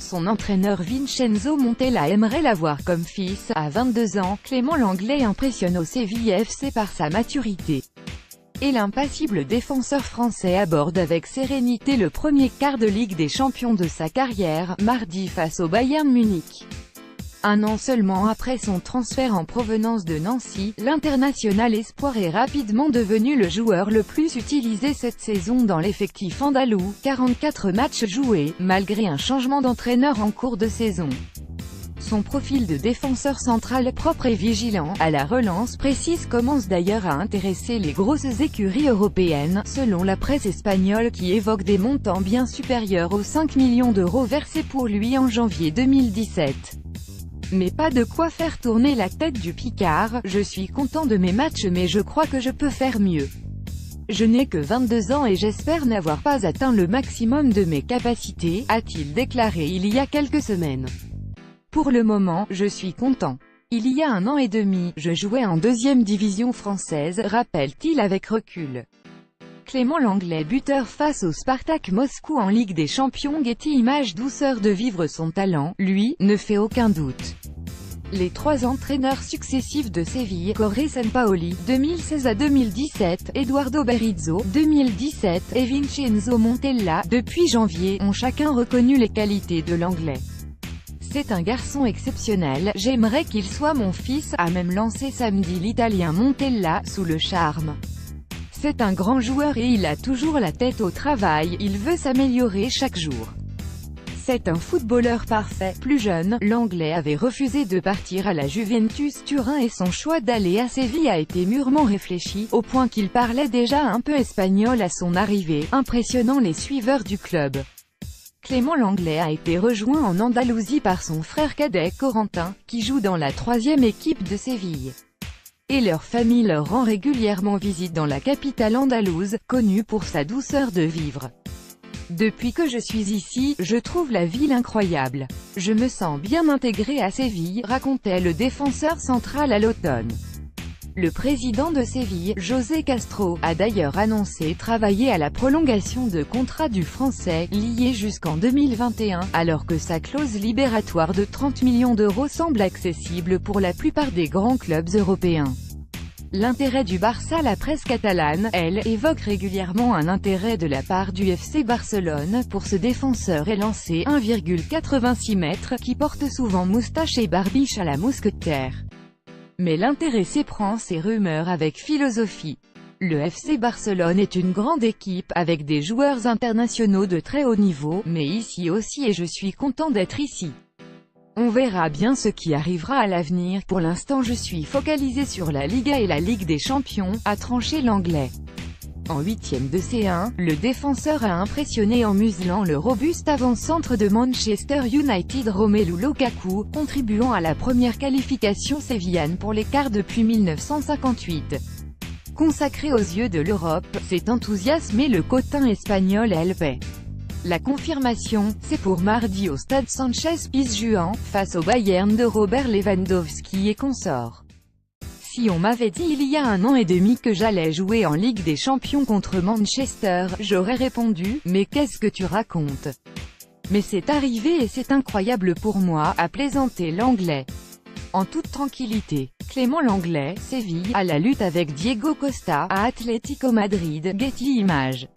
Son entraîneur Vincenzo Montella aimerait l'avoir comme fils. À 22 ans, Clément Lenglet impressionne au Séville FC par sa maturité. Et l'impassible défenseur français aborde avec sérénité le premier quart de Ligue des Champions de sa carrière, mardi face au Bayern Munich. Un an seulement après son transfert en provenance de Nancy, l'international espoir est rapidement devenu le joueur le plus utilisé cette saison dans l'effectif andalou, 44 matchs joués, malgré un changement d'entraîneur en cours de saison. Son profil de défenseur central propre et vigilant à la relance précise commence d'ailleurs à intéresser les grosses écuries européennes, selon la presse espagnole qui évoque des montants bien supérieurs aux 5 millions d'euros versés pour lui en janvier 2017. Mais pas de quoi faire tourner la tête du Picard. Je suis content de mes matchs mais je crois que je peux faire mieux. Je n'ai que 22 ans et j'espère n'avoir pas atteint le maximum de mes capacités, a-t-il déclaré il y a quelques semaines. Pour le moment, je suis content. Il y a un an et demi, je jouais en deuxième division française, rappelle-t-il avec recul. Clément Lenglet, buteur face au Spartak Moscou en Ligue des Champions. Getty Images. Douceur de vivre son talent, lui, ne fait aucun doute. Les trois entraîneurs successifs de Séville, Jorge Sampaoli, 2016 à 2017, Eduardo Berizzo, 2017, et Vincenzo Montella, depuis janvier, ont chacun reconnu les qualités de Lenglet. C'est un garçon exceptionnel, j'aimerais qu'il soit mon fils, a même lancé samedi l'Italien Montella, sous le charme. C'est un grand joueur et il a toujours la tête au travail, il veut s'améliorer chaque jour. C'est un footballeur parfait. Plus jeune, Lenglet avait refusé de partir à la Juventus Turin et son choix d'aller à Séville a été mûrement réfléchi, au point qu'il parlait déjà un peu espagnol à son arrivée, impressionnant les suiveurs du club. Clément Lenglet a été rejoint en Andalousie par son frère cadet Corentin, qui joue dans la 3e équipe de Séville. Et leur famille leur rend régulièrement visite dans la capitale andalouse, connue pour sa douceur de vivre. Depuis que je suis ici, je trouve la ville incroyable. Je me sens bien intégré à Séville, racontait le défenseur central à l'automne. Le président de Séville, José Castro, a d'ailleurs annoncé travailler à la prolongation de contrat du Français, lié jusqu'en 2021, alors que sa clause libératoire de 30 millions d'euros semble accessible pour la plupart des grands clubs européens. L'intérêt du Barça. La presse catalane, elle, évoque régulièrement un intérêt de la part du FC Barcelone pour ce défenseur élancé 1,86 m, qui porte souvent moustache et barbiche à la mousquetaire. Mais l'intéressé prend ces rumeurs avec philosophie. Le FC Barcelone est une grande équipe, avec des joueurs internationaux de très haut niveau, mais ici aussi et je suis content d'être ici. On verra bien ce qui arrivera à l'avenir, pour l'instant je suis focalisé sur la Liga et la Ligue des Champions, a tranché Lenglet. En 8e de C1, le défenseur a impressionné en muselant le robuste avant-centre de Manchester United Romelu Lukaku, contribuant à la première qualification sévillane pour les quarts depuis 1958. Consacré aux yeux de l'Europe, c'est enthousiasmé le cotin espagnol LP. La confirmation, c'est pour mardi au stade Sánchez-Pizjuán, face au Bayern de Robert Lewandowski et consorts. Si on m'avait dit il y a un an et demi que j'allais jouer en Ligue des Champions contre Manchester, j'aurais répondu, mais qu'est-ce que tu racontes? Mais c'est arrivé et c'est incroyable pour moi, a plaisanté Lenglet. En toute tranquillité, Clément Lenglet, Séville, à la lutte avec Diego Costa, à Atlético Madrid. Getty Images.